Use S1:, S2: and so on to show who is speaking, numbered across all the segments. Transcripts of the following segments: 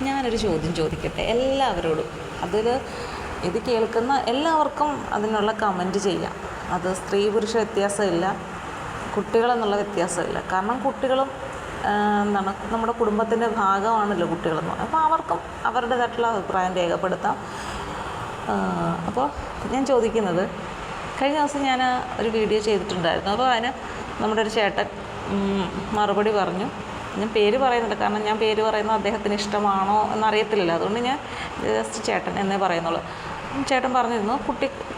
S1: ഞാനൊരു ചോദ്യം ചോദിക്കട്ടെ എല്ലാവരോടും. ഇത് കേൾക്കുന്ന എല്ലാവർക്കും അതിനുള്ള കമൻറ്റ് ചെയ്യാം. അത് സ്ത്രീ പുരുഷ വ്യത്യാസമില്ല, കുട്ടികളെന്നുള്ള വ്യത്യാസമില്ല. കാരണം കുട്ടികളും നമ്മുടെ കുടുംബത്തിൻ്റെ ഭാഗമാണല്ലോ കുട്ടികളെന്ന് പറയുന്നത്. അപ്പോൾ അവർക്കും അവരുടേതായിട്ടുള്ള അഭിപ്രായം രേഖപ്പെടുത്താം. അപ്പോൾ ഞാൻ ചോദിക്കുന്നത്, കഴിഞ്ഞ ദിവസം ഞാൻ ഒരു വീഡിയോ ചെയ്തിട്ടുണ്ടായിരുന്നു. അപ്പോൾ അതിന് നമ്മുടെ ഒരു ചേട്ടൻ മറുപടി പറഞ്ഞു. ഞാൻ പേര് പറയുന്നുണ്ട്, കാരണം ഞാൻ പേര് പറയുന്നത് അദ്ദേഹത്തിന് ഇഷ്ടമാണോ എന്നറിയത്തില്ലല്ലോ, അതുകൊണ്ട് ഞാൻ ജസ്റ്റ് ചേട്ടൻ എന്നേ പറയുന്നുള്ളൂ. ചേട്ടൻ പറഞ്ഞിരുന്നു,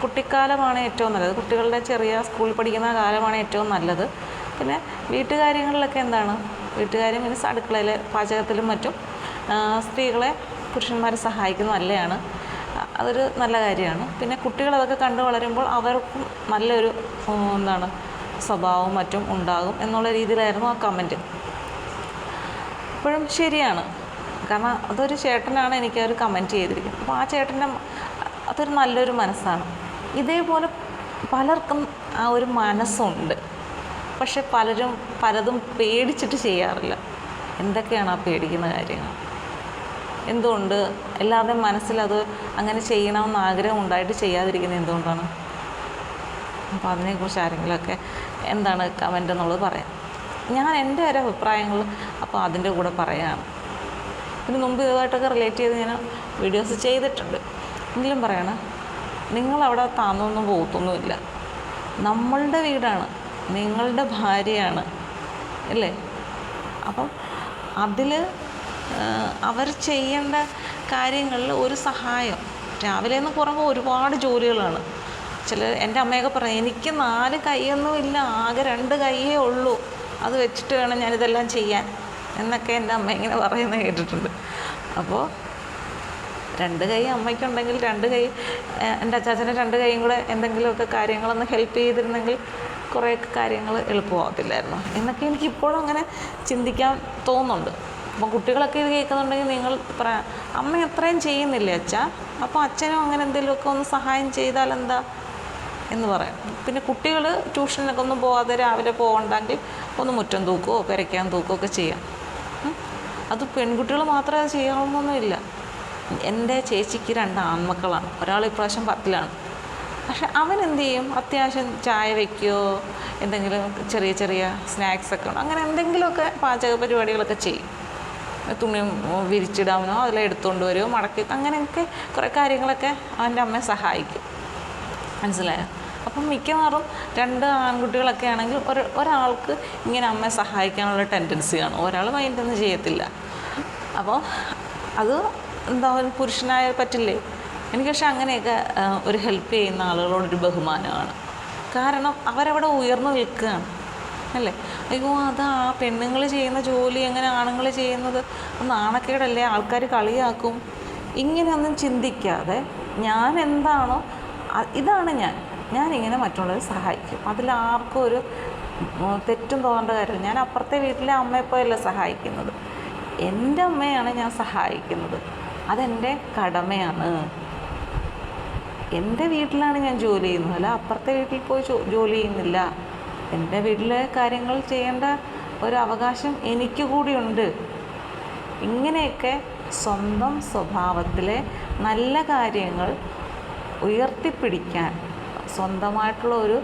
S1: കുട്ടിക്കാലമാണ് ഏറ്റവും നല്ലത്, കുട്ടികളുടെ ചെറിയ സ്കൂളിൽ പഠിക്കുന്ന കാലമാണ് ഏറ്റവും നല്ലത്. പിന്നെ വീട്ടുകാര്യങ്ങളിലൊക്കെ വീട്ടുകാര്യം മീൻസ് അടുക്കളയിലെ പാചകത്തിലും മറ്റും സ്ത്രീകളെ പുരുഷന്മാരെ സഹായിക്കുന്നത് നല്ലതാണ്, അതൊരു നല്ല കാര്യമാണ്. പിന്നെ കുട്ടികളതൊക്കെ കണ്ടു വളരുമ്പോൾ അവർക്കും നല്ലൊരു സ്വഭാവവും മറ്റും ഉണ്ടാകും എന്നുള്ള രീതിയിലായിരുന്നു ആ കമൻറ്റ്. ഇപ്പോഴും ശരിയാണ്, കാരണം അതൊരു ചേട്ടനാണ് എനിക്ക് ഒരു കമൻറ്റ് ചെയ്തിരിക്കുന്നത്. അപ്പോൾ ആ ചേട്ടൻ്റെ അതൊരു നല്ലൊരു മനസ്സാണ്. ഇതേപോലെ പലർക്കും ആ ഒരു മനസ്സുണ്ട്, പക്ഷെ പലതും പേടിച്ചിട്ട് ചെയ്യാറില്ല. എന്തൊക്കെയാണ് ആ പേടിക്കുന്ന കാര്യങ്ങൾ? എന്തുകൊണ്ട് എല്ലാവരുടെയും മനസ്സിലത് അങ്ങനെ ചെയ്യണമെന്ന് ആഗ്രഹം ഉണ്ടായിട്ട് ചെയ്യാതിരിക്കുന്നത് എന്തുകൊണ്ടാണ്? അപ്പോൾ അതിനെക്കുറിച്ച് ആരെങ്കിലുമൊക്കെ എന്താണ് കമൻ്റ് എന്നുള്ളത് പറയാം. ഞാൻ എൻ്റെ ഒരു അഭിപ്രായങ്ങൾ അപ്പോൾ അതിൻ്റെ കൂടെ പറയാം. ഇതിന് മുമ്പ് ഇതുമായിട്ടൊക്കെ റിലേറ്റ് ചെയ്ത് ഞാൻ വീഡിയോസ് ചെയ്തിട്ടുണ്ട്. എങ്കിലും പറയണം, നിങ്ങളവിടെ താന്നൊന്നും പോകത്തൊന്നുമില്ല. നമ്മളുടെ വീടാണ്, നിങ്ങളുടെ ഭാര്യയാണ് അല്ലേ? അപ്പം അതിൽ അവർ ചെയ്യേണ്ട കാര്യങ്ങളിൽ ഒരു സഹായം. രാവിലെ എന്ന് പറയുമ്പോൾ ഒരുപാട് ജോലികളാണ്. എൻ്റെ അമ്മയൊക്കെ പറയും, എനിക്ക് 4 കൈയൊന്നുമില്ല, ആകെ 2 കൈയേ ഉള്ളൂ, അത് വെച്ചിട്ട് വേണം ഞാനിതെല്ലാം ചെയ്യാൻ എന്നൊക്കെ എൻ്റെ അമ്മ ഇങ്ങനെ പറയുന്നത് കേട്ടിട്ടുണ്ട്. അപ്പോൾ 2 കൈ അമ്മയ്ക്കുണ്ടെങ്കിൽ 2 കൈ എൻ്റെ അച്ചാച്ചൻ്റെ 2 കൈയും കൂടെ എന്തെങ്കിലുമൊക്കെ കാര്യങ്ങളൊന്ന് ഹെൽപ്പ് ചെയ്തിരുന്നെങ്കിൽ കുറേയൊക്കെ കാര്യങ്ങൾ എളുപ്പമാകത്തില്ലായിരുന്നു എന്നൊക്കെ എനിക്കിപ്പോഴും അങ്ങനെ ചിന്തിക്കാൻ തോന്നുന്നുണ്ട്. അപ്പോൾ കുട്ടികളൊക്കെ ഇത് കേൾക്കുന്നുണ്ടെങ്കിൽ നിങ്ങൾ പറയാം, അമ്മ അത്രയും ചെയ്യുന്നില്ലേ അച്ഛാ, അപ്പോൾ അച്ഛനും അങ്ങനെ എന്തെങ്കിലുമൊക്കെ ഒന്ന് സഹായം ചെയ്താൽ എന്താ എന്ന് പറയാം. പിന്നെ കുട്ടികൾ ട്യൂഷനൊക്കെ ഒന്നും പോകാതെ രാവിലെ പോകണ്ടെങ്കിൽ ഒന്ന് മുറ്റം തൂക്കുകയോ പെരയ്ക്കാൻ തൂക്കുകയോ ഒക്കെ ചെയ്യാം. അത് പെൺകുട്ടികൾ മാത്രമേ അത് ചെയ്യാവുന്നൊന്നുമില്ല. എൻ്റെ ചേച്ചിക്ക് 2 ആൺമക്കളാണ്, ഒരാൾ ഇപ്രാവശ്യം 10ലാണ്. പക്ഷെ അവൻ എന്ത് ചെയ്യും, അത്യാവശ്യം ചായ വയ്ക്കുകയോ എന്തെങ്കിലും ചെറിയ സ്നാക്സൊക്കെ ഉണ്ട്, അങ്ങനെ എന്തെങ്കിലുമൊക്കെ പാചക പരിപാടികളൊക്കെ ചെയ്യും. തുണി വിരിച്ചിടാമെന്നോ അതിൽ എടുത്തുകൊണ്ട് വരുമോ മടക്കി, അങ്ങനെയൊക്കെ കുറേ കാര്യങ്ങളൊക്കെ അവൻ്റെ അമ്മയെ സഹായിക്കും. മനസ്സിലായോ? അപ്പം മിക്കവാറും 2 ആൺകുട്ടികളൊക്കെ ആണെങ്കിൽ ഒരാൾക്ക് ഇങ്ങനെ അമ്മയെ സഹായിക്കാനുള്ള ടെൻഡൻസി കാണും, ഒരാൾ മൈൻഡൊന്നും ചെയ്യത്തില്ല. അപ്പോൾ അത് പുരുഷനായ പറ്റില്ലേ? എനിക്ക് പക്ഷേ അങ്ങനെയൊക്കെ ഒരു ഹെൽപ്പ് ചെയ്യുന്ന ആളുകളോടൊരു ബഹുമാനമാണ്. കാരണം അവരവിടെ ഉയർന്നു നിൽക്കുകയാണ് അല്ലേ? അയ്യോ, അതാ ആ പെണ്ണുങ്ങൾ ചെയ്യുന്ന ജോലി എങ്ങനെ ആണുങ്ങൾ ചെയ്യുന്നത്, നാണക്കേടല്ലേ, ആൾക്കാർ കളിയാക്കും, ഇങ്ങനെയൊന്നും ചിന്തിക്കാതെ ഞാൻ എന്താണോ ഇതാണ് ഞാനിങ്ങനെ മറ്റുള്ളവരെ സഹായിക്കും. അതിലാർക്കും ഒരു തെറ്റും തോന്നേണ്ട കാര്യമില്ല. ഞാൻ അപ്പുറത്തെ വീട്ടിലെ അമ്മയെപ്പോഴല്ല സഹായിക്കുന്നത്, എൻ്റെ അമ്മയാണ് ഞാൻ സഹായിക്കുന്നത്, അതെൻ്റെ കടമയാണ്. എൻ്റെ വീട്ടിലാണ് ഞാൻ ജോലി ചെയ്യുന്നത്, അല്ല അപ്പുറത്തെ വീട്ടിൽ പോയി ജോലി ചെയ്യുന്നില്ല. എൻ്റെ വീട്ടിലെ കാര്യങ്ങൾ ചെയ്യേണ്ട ഒരു അവകാശം എനിക്ക് കൂടിയുണ്ട്. ഇങ്ങനെയൊക്കെ സ്വന്തം സ്വഭാവത്തിലെ നല്ല കാര്യങ്ങൾ ഉയർത്തിപ്പിടിക്കാൻ, സ്വന്തമായിട്ടുള്ള ഒരു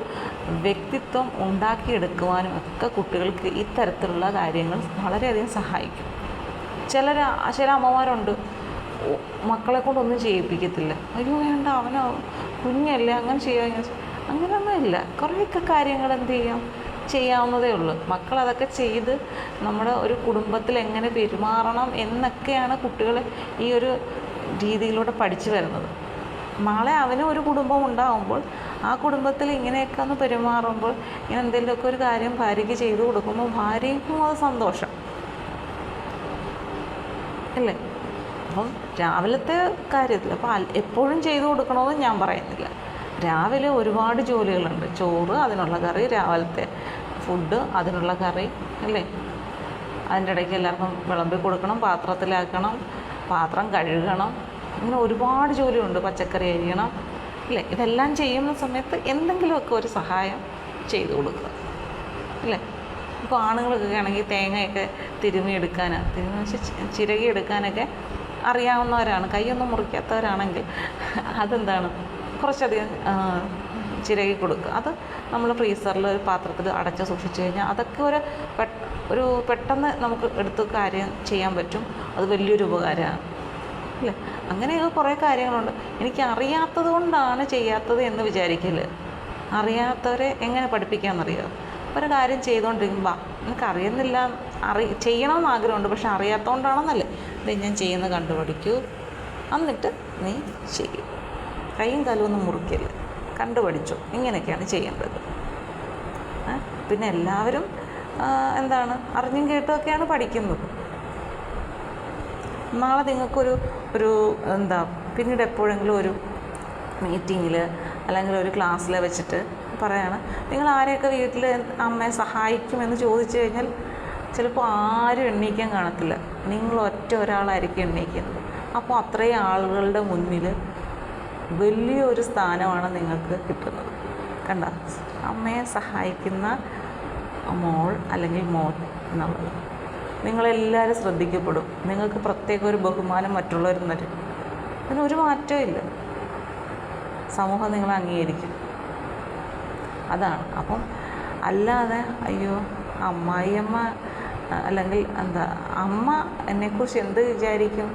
S1: വ്യക്തിത്വം ഉണ്ടാക്കിയെടുക്കുവാനും ഒക്കെ കുട്ടികൾക്ക് ഇത്തരത്തിലുള്ള കാര്യങ്ങൾ വളരെയധികം സഹായിക്കും. ചില അമ്മമാരുണ്ട്, മക്കളെ കൊണ്ടൊന്നും ചെയ്യിപ്പിക്കത്തില്ല. അയ്യോ വേണ്ട, അവനോ കുഞ്ഞല്ലേ, അങ്ങനെ ചെയ്യാൻ, അങ്ങനെയൊന്നുമില്ല. കുറേയൊക്കെ കാര്യങ്ങൾ എന്ത് ചെയ്യാവുന്നതേ ഉള്ളൂ. മക്കളതൊക്കെ ചെയ്ത് നമ്മുടെ ഒരു കുടുംബത്തിൽ എങ്ങനെ പെരുമാറണം എന്നൊക്കെയാണ് കുട്ടികൾ ഈ ഒരു രീതിയിലൂടെ പഠിച്ചു വരുന്നത്. നാളെ അവനും ഒരു കുടുംബം ഉണ്ടാകുമ്പോൾ ആ കുടുംബത്തിൽ ഇങ്ങനെയൊക്കെ ഒന്ന് പെരുമാറുമ്പോൾ, ഇങ്ങനെ എന്തെങ്കിലുമൊക്കെ ഒരു കാര്യം ഭാര്യയ്ക്ക് ചെയ്തു കൊടുക്കുമ്പോൾ ഭാര്യയ്ക്കും അത് സന്തോഷം അല്ലേ? അപ്പം രാവിലത്തെ കാര്യത്തിൽ അപ്പോൾ എപ്പോഴും ചെയ്തു കൊടുക്കണമെന്ന് ഞാൻ പറയുന്നില്ല. രാവിലെ ഒരുപാട് ജോലികളുണ്ട്. ചോറ്, അതിനുള്ള കറി, രാവിലത്തെ ഫുഡ്, അതിനുള്ള കറി അല്ലേ? അതിൻ്റെ ഇടയ്ക്ക് എല്ലാവർക്കും വിളമ്പി കൊടുക്കണം, പാത്രത്തിലാക്കണം, പാത്രം കഴുകണം, ഇങ്ങനെ ഒരുപാട് ജോലിയുണ്ട്. പച്ചക്കറി അരിയണം അല്ലേ? ഇതെല്ലാം ചെയ്യുന്ന സമയത്ത് എന്തെങ്കിലുമൊക്കെ ഒരു സഹായം ചെയ്തു കൊടുക്കുക അല്ലേ? ഇപ്പോൾ ആണുങ്ങളൊക്കെ ആണെങ്കിൽ തേങ്ങയൊക്കെ തിരുമ്മി ചിരകി എടുക്കാനൊക്കെ അറിയാവുന്നവരാണ്, കൈയൊന്നും മുറിക്കാത്തവരാണെങ്കിൽ അതെന്താണ് കുറച്ചധികം ചിരകി കൊടുക്കുക. അത് നമ്മൾ ഫ്രീസറിൽ ഒരു പാത്രത്തിൽ അടച്ച് സൂക്ഷിച്ചു കഴിഞ്ഞാൽ അതൊക്കെ ഒരു പെട്ടെന്ന് നമുക്ക് എടുത്ത് കാര്യം ചെയ്യാൻ പറ്റും. അത് വലിയൊരു ഉപകാരമാണ് അല്ലേ. അങ്ങനെയൊക്കെ കുറേ കാര്യങ്ങളുണ്ട്. എനിക്ക് അറിയാത്തത് കൊണ്ടാണ് ചെയ്യാത്തത് എന്ന് വിചാരിക്കല്. അറിയാത്തവരെ എങ്ങനെ പഠിപ്പിക്കാമെന്നറിയാം. ഒരു കാര്യം ചെയ്തുകൊണ്ടിരിക്കുമ്പോൾ എനിക്ക് അറിയുന്നില്ല, ചെയ്യണമെന്ന് ആഗ്രഹമുണ്ട് പക്ഷെ അറിയാത്തതുകൊണ്ടാണെന്നല്ലേ, ഇത് ഞാൻ ചെയ്യുന്നത് കണ്ടുപഠിക്കൂ, എന്നിട്ട് നീ ചെയ്യും. കൈയും കാലുമൊന്നും മുറിക്കല്, കണ്ടുപഠിച്ചു, ഇങ്ങനെയൊക്കെയാണ് ചെയ്യേണ്ടത്. പിന്നെ എല്ലാവരും എന്താണ് അറിഞ്ഞും കേട്ടുമൊക്കെയാണ് പഠിക്കുന്നത്. നാളെ നിങ്ങൾക്കൊരു പിന്നീട് എപ്പോഴെങ്കിലും ഒരു മീറ്റിങ്ങിൽ അല്ലെങ്കിൽ ഒരു ക്ലാസ്സിൽ വെച്ചിട്ട് പറയാണ്, നിങ്ങൾ ആരെയൊക്കെ വീട്ടിൽ അമ്മയെ സഹായിക്കുമെന്ന് ചോദിച്ചു കഴിഞ്ഞാൽ ചിലപ്പോൾ ആരും എണ്ണീക്കാൻ കാണത്തില്ല, നിങ്ങൾ ഒരാളായിരിക്കും എണ്ണീക്കുന്നത്. അപ്പോൾ അത്രയും ആളുകളുടെ മുന്നിൽ വലിയൊരു സ്ഥാനമാണ് നിങ്ങൾക്ക് കിട്ടുന്നത്. കണ്ട, അമ്മയെ സഹായിക്കുന്ന മോൾ അല്ലെങ്കിൽ മോൻ എന്നുള്ളത് നിങ്ങളെല്ലാവരും ശ്രദ്ധിക്കപ്പെടും. നിങ്ങൾക്ക് പ്രത്യേക ഒരു ബഹുമാനം മറ്റുള്ളവരും തരും. അതിനൊരു മാറ്റവും ഇല്ല. സമൂഹം നിങ്ങളെ അംഗീകരിക്കും. അതാണ്. അപ്പം അല്ലാതെ അയ്യോ അമ്മായിയമ്മ അല്ലെങ്കിൽ അമ്മ എന്നെക്കുറിച്ച് എന്ത് വിചാരിക്കും,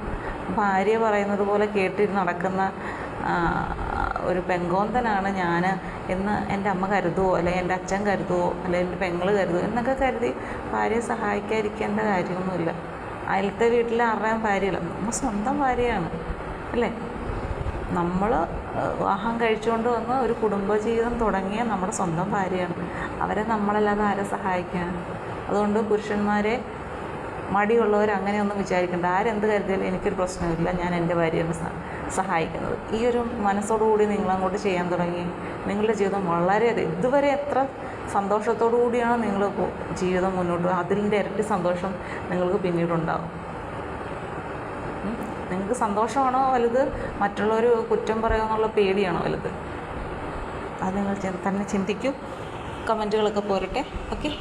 S1: ഭാര്യ പറയുന്നത് പോലെ കേട്ടിരുന്ന് നടക്കുന്ന ഒരു പെങ്കോന്തനാണ് ഞാൻ എന്ന് എൻ്റെ അമ്മ കരുതുമോ, അല്ലെങ്കിൽ എൻ്റെ അച്ഛൻ കരുതുമോ, അല്ലെങ്കിൽ എൻ്റെ പെങ്ങൾ കരുതുമോ എന്നൊക്കെ കരുതി ഭാര്യയെ സഹായിക്കാതിരിക്കേണ്ട കാര്യമൊന്നുമില്ല. അയലത്തെ വീട്ടിൽ ആരുടെയും ഭാര്യയല്ല, നമ്മൾ സ്വന്തം ഭാര്യയാണ് അല്ലേ. നമ്മൾ വിവാഹം കഴിച്ചുകൊണ്ട് വന്ന് ഒരു കുടുംബജീവിതം തുടങ്ങിയ നമ്മുടെ സ്വന്തം ഭാര്യയാണ്. അവരെ നമ്മളല്ലാതെ ആരെ സഹായിക്കാൻ? അതുകൊണ്ട് പുരുഷന്മാരെ മടിയുള്ളവർ അങ്ങനെയൊന്നും വിചാരിക്കേണ്ട. ആരെന്ത് കരുതിയാലും എനിക്കൊരു പ്രശ്നമില്ല, ഞാൻ എൻ്റെ ഭാര്യയാണ് സഹായിക്കുന്നത്. ഈ ഒരു മനസ്സോടുകൂടി നിങ്ങളങ്ങോട്ട് ചെയ്യാൻ തുടങ്ങി നിങ്ങളുടെ ജീവിതം വളരെയധികം, ഇതുവരെ എത്ര സന്തോഷത്തോടു കൂടിയാണ് നിങ്ങൾ ജീവിതം മുന്നോട്ട്, അതിൻ്റെ ഇരട്ടി സന്തോഷം നിങ്ങൾക്ക് പിന്നീടുണ്ടാകും. നിങ്ങൾക്ക് സന്തോഷമാണോ വലുത്, മറ്റുള്ളവർ കുറ്റം പറയുമെന്നുള്ള പേടിയാണോ വലുത്? അത് നിങ്ങൾ തന്നെ ചിന്തിക്കൂ. കമൻറ്റുകളൊക്കെ പോരട്ടെ. ഓക്കെ.